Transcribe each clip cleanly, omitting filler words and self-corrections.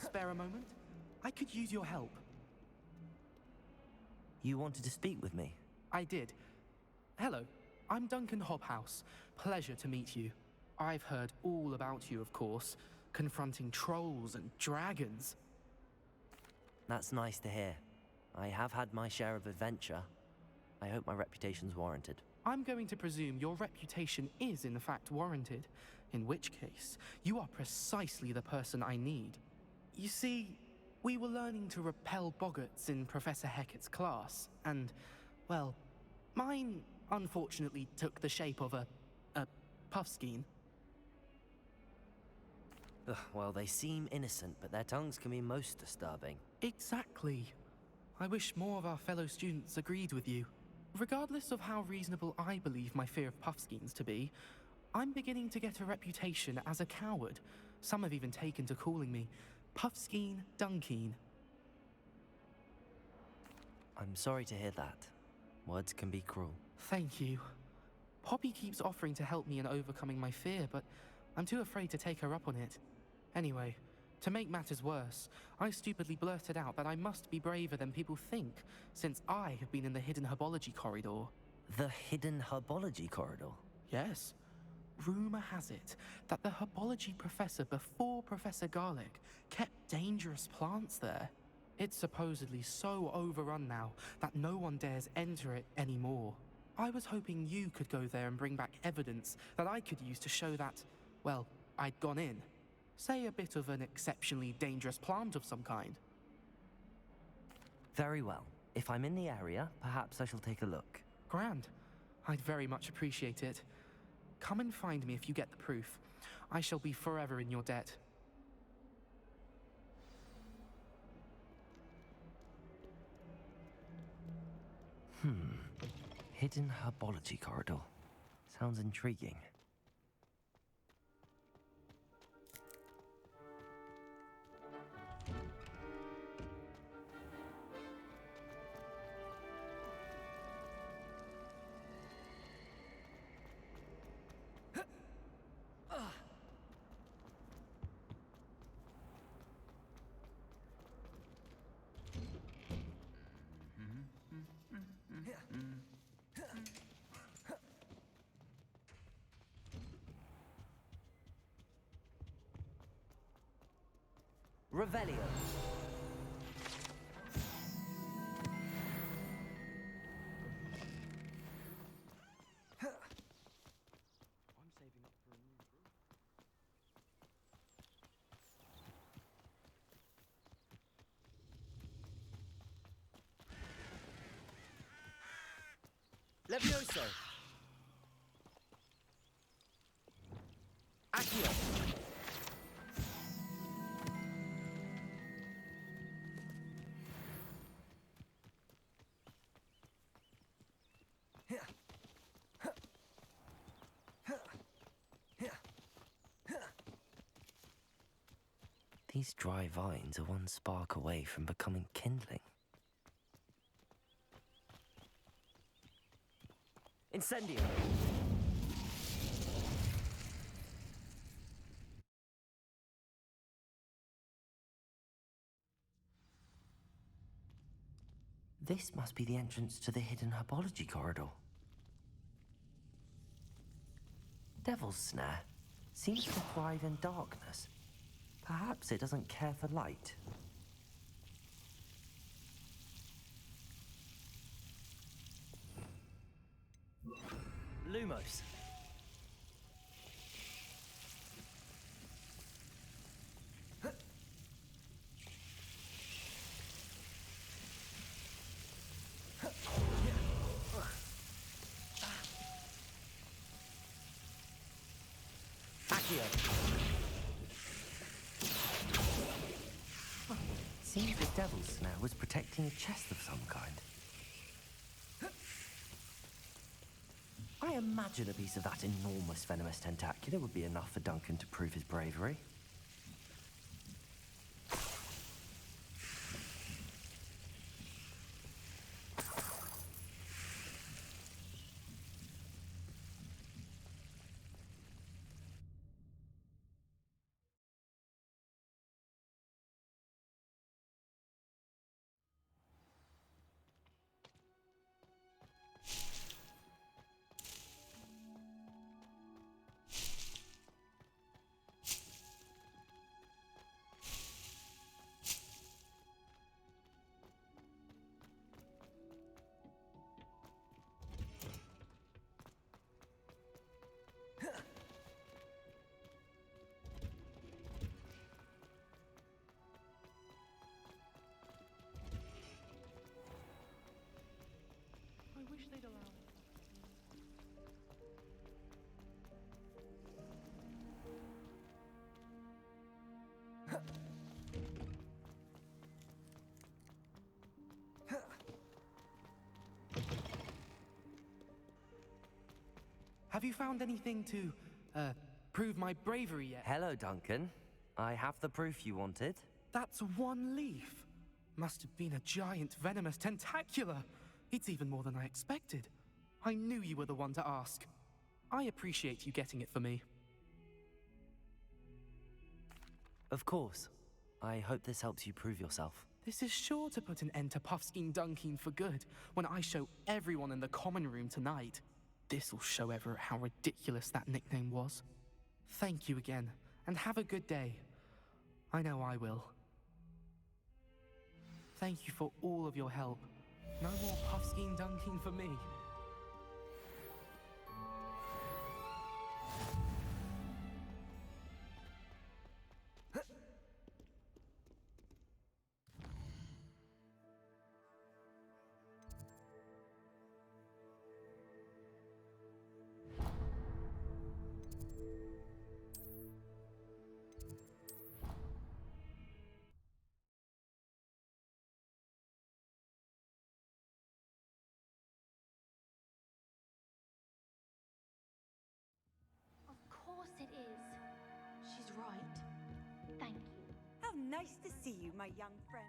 spare a moment? I could use your help. You wanted to speak with me? I did. Hello, I'm Danкана Hobhausa. Pleasure to meet you. I've heard all about you, of course, confronting trolls and dragons. That's nice to hear. I have had my share of adventure. I hope my reputation's warranted. I'm going to presume your reputation is in fact warranted, in which case, you are precisely the person I need. You see, we were learning to repel boggarts in Professor Hecat's class, and, well, mine unfortunately took the shape of a puffskein. Ugh, well, they seem innocent, but their tongues can be most disturbing. Exactly. I wish more of our fellow students agreed with you. Regardless of how reasonable I believe my fear of puffskeins to be, I'm beginning to get a reputation as a coward. Some have even taken to calling me Puffskein Dunkeen. I'm sorry to hear that. Words can be cruel. Thank you. Poppy keeps offering to help me in overcoming my fear, but I'm too afraid to take her up on it. Anyway, to make matters worse, I stupidly blurted out that I must be braver than people think, since I have been in the hidden herbology corridor. The hidden herbology corridor? Yes. Rumor has it that the herbology professor before Professor Garlic kept dangerous plants there. It's supposedly so overrun now that no one dares enter it anymore. I was hoping you could go there and bring back evidence that I could use to show that, well, I'd gone in. Say a bit of an exceptionally dangerous plant of some kind. Very well. If I'm in the area, perhaps I shall take a look. Grand. I'd very much appreciate it. Come and find me if you get the proof. I shall be forever in your debt. Hidden herbology corridor. Sounds intriguing. Revelio. I'm saving up for a new brew. Levioso. Accio. These dry vines are one spark away from becoming kindling. Incendio! This must be the entrance to the hidden herbology corridor. Devil's Snare seems to thrive in darkness. Perhaps it doesn't care for light. Lumos. Accio. Seems the Devil's Snare was protecting a chest of some kind. I imagine a piece of that enormous venomous tentacular would be enough for Duncan to prove his bravery. Have you found anything to, prove my bravery yet? Hello, Duncan. I have the proof you wanted. That's one leaf. Must have been a giant venomous tentacula. It's even more than I expected. I knew you were the one to ask. I appreciate you getting it for me. Of course. I hope this helps you prove yourself. This is sure to put an end to Puffskein Dunkin for good when I show everyone in the common room tonight. This'll show Everett how ridiculous that nickname was. Thank you again, and have a good day. I know I will. Thank you for all of your help. No more Puffskein Dunkin for me. Of course it is. She's right. Thank you. How nice to see you, my young friend.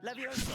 Levioso!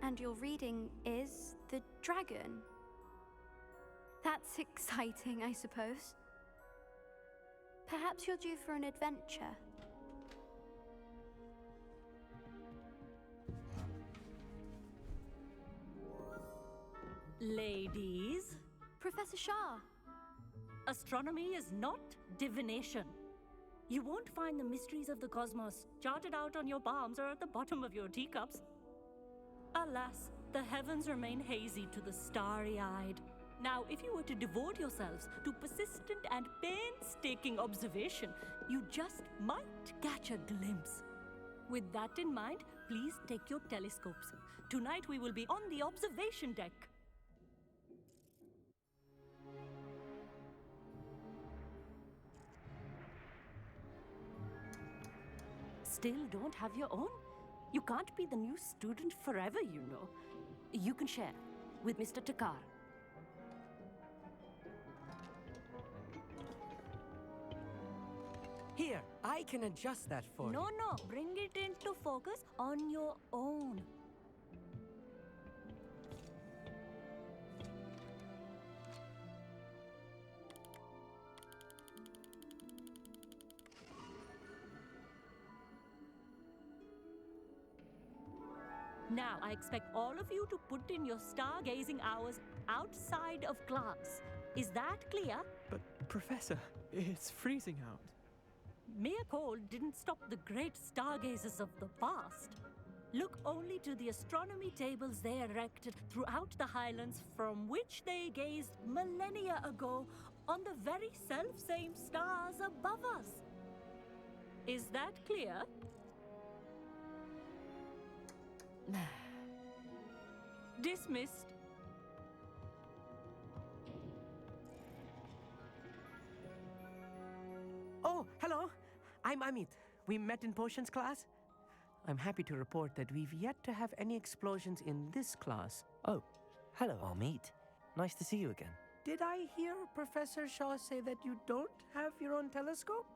And your reading is The Dragon. That's exciting, I suppose. Perhaps you're due for an adventure. Ladies, Professor Shah. astronomy is not divination. You won't find the mysteries of the cosmos charted out on your palms or at the bottom of your teacups. Alas, the heavens remain hazy to the starry-eyed. Now, if you were to devote yourselves to persistent and painstaking observation, you just might catch a glimpse. With that in mind, please take your telescopes. Tonight we will be on the observation deck. Still don't have your own? You can't be the new student forever, you know. You can share with Mr. Takar. Here, I can adjust that for No, you. no, bring it into focus on your own. Now, I expect all of you to put in your stargazing hours outside of class. Is that clear? But, Professor, it's freezing out. Mere cold didn't stop the great stargazers of the past. Look only to the astronomy tables they erected throughout the highlands from which they gazed millennia ago on the very self-same stars above us. Is that clear? Dismissed. Oh, hello. I'm Amit. We met in potions class. I'm happy to report that we've yet to have any explosions in this class. Oh, hello, Amit. Nice to see you again. Did I hear Professor Shaw say that you don't have your own telescope?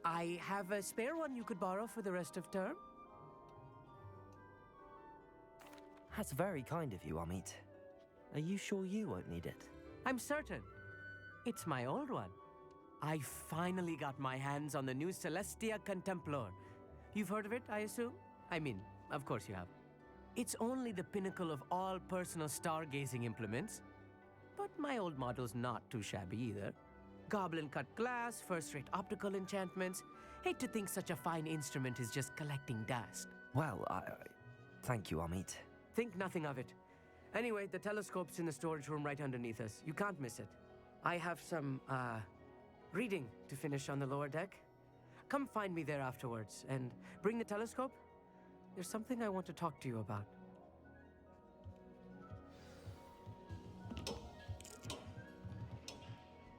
I have a spare one you could borrow for the rest of term. That's very kind of you, Amit. Are you sure you won't need it? I'm certain. It's my old one. I finally got my hands on the new Celestia Contemplar. You've heard of it, I assume? I mean, of course you have. It's only the pinnacle of all personal stargazing implements. But my old model's not too shabby either. Goblin-cut glass, first-rate optical enchantments. Hate to think such a fine instrument is just collecting dust. Well, thank you, Amit. Think nothing of it. Anyway, the telescope's in the storage room right underneath us. You can't miss it. I have some, reading to finish on the lower deck. Come find me there afterwards, and bring the telescope. There's something I want to talk to you about.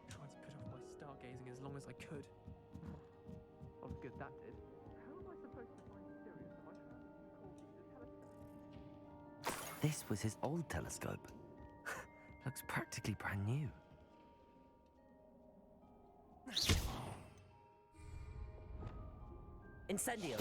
Tried to put off my stargazing as long as I could. Oh, good, that did. How am I supposed to find Sirius if I haven't called the telescope? This was his old telescope. Looks practically brand new. Incendio!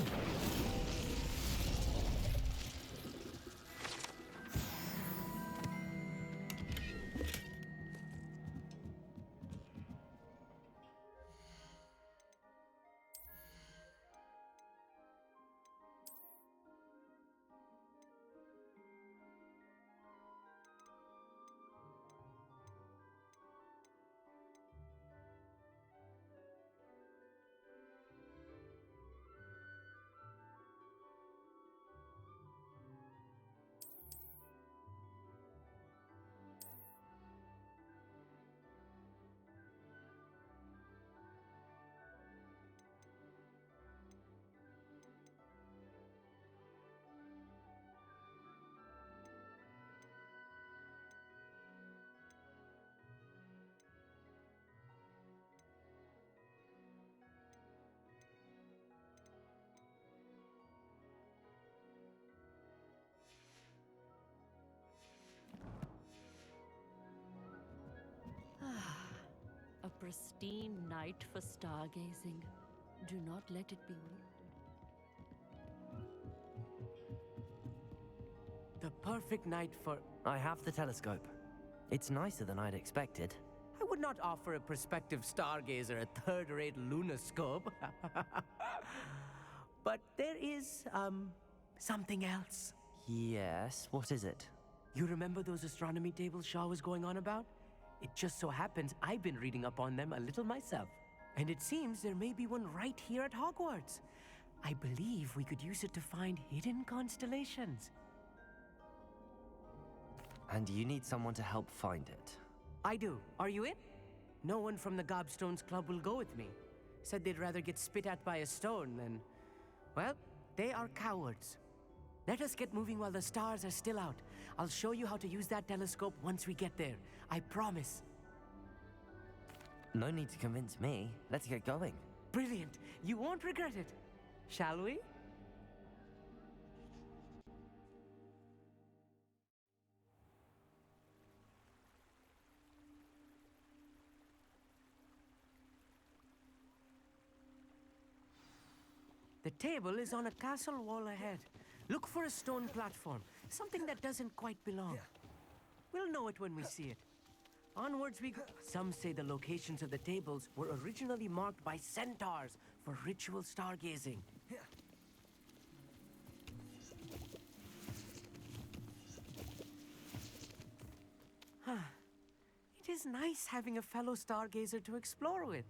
A pristine night for stargazing. Do not let it be The perfect night for... I have the telescope. It's nicer than I'd expected. I would not offer a prospective stargazer a third-rate lunoscope. But there is, something else. Yes, what is it? You remember those astronomy tables Shaw was going on about? It just so happens I've been reading up on them a little myself. And it seems there may be one right here at Hogwarts. I believe we could use it to find hidden constellations. And you need someone to help find it. I do. Are you in? No one from the Gobstones Club will go with me. Said they'd rather get spit at by a stone than... Well, they are cowards. Let us get moving while the stars are still out. I'll show you how to use that telescope once we get there. I promise. No need to convince me. Let's get going. Brilliant. You won't regret it. Shall we? The table is on a castle wall ahead. Look for a stone platform, something that doesn't quite belong. We'll know it when we see it. Onwards we go. Some say the locations of the tables were originally marked by centaurs for ritual stargazing. It is nice having a fellow stargazer to explore with.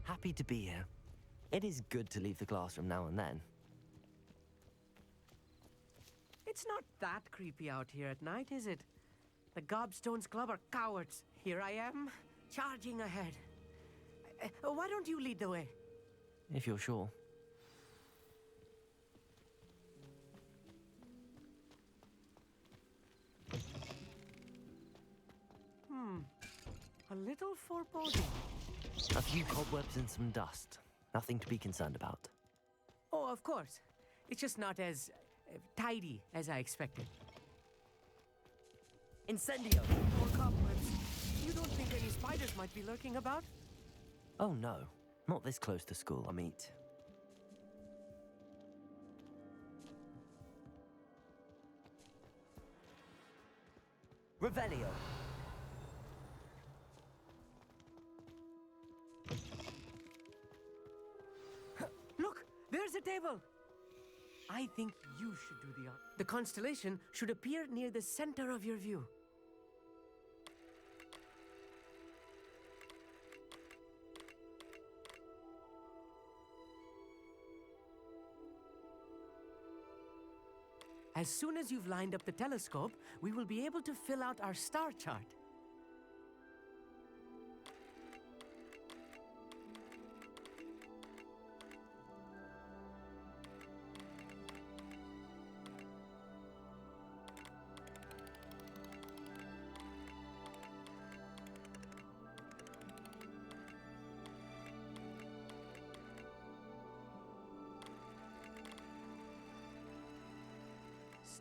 Happy to be here. It is good to leave the classroom now and then. It's not that creepy out here at night, is it? The Gobstones Club are cowards. Here I am, charging ahead. Why don't you lead the way? If you're sure. A little foreboding. A few cobwebs and some dust. Nothing to be concerned about. Oh, of course. It's just not as tidy as I expected. Incendio! More cobwebs. You don't think any spiders might be lurking about? Oh no, not this close to school, Amit. Revelio. Look, there's a table. I think you should do the art. The constellation should appear near the center of your view. As soon as you've lined up the telescope, we will be able to fill out our star chart.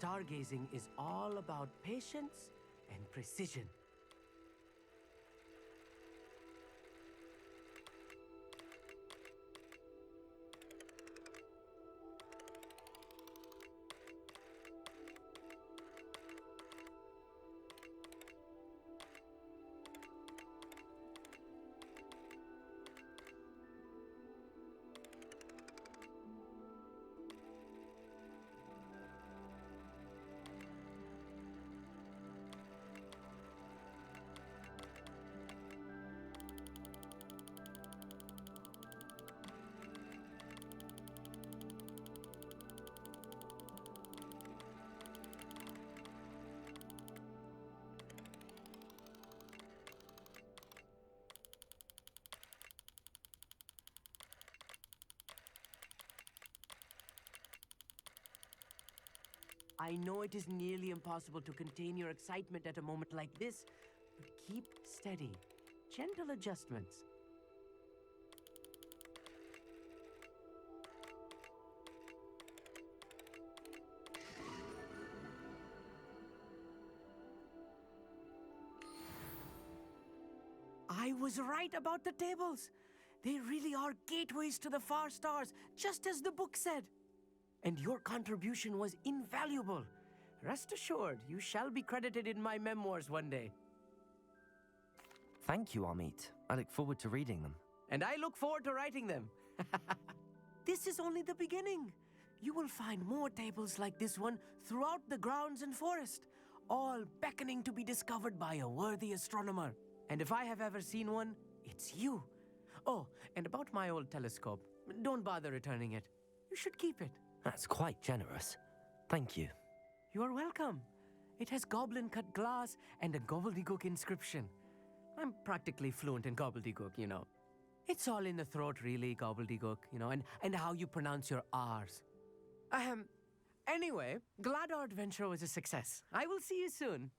Stargazing is all about patience and precision. I know it is nearly impossible to contain your excitement at a moment like this, but keep steady. Gentle adjustments. I was right about the tables. They really are gateways to the far stars, just as the book said. And your contribution was invaluable. Rest assured, you shall be credited in my memoirs one day. Thank you, Amit. I look forward to reading them. And I look forward to writing them. This is only the beginning. You will find more tables like this one throughout the grounds and forest, all beckoning to be discovered by a worthy astronomer. And if I have ever seen one, it's you. Oh, and about my old telescope, don't bother returning it. You should keep it. That's quite generous. Thank you. You are welcome. It has goblin-cut glass and a gobbledygook inscription. I'm practically fluent in gobbledygook, you know. It's all in the throat, really, gobbledygook, you know, and how you pronounce your R's. Anyway, glad our adventure was a success. I will see you soon.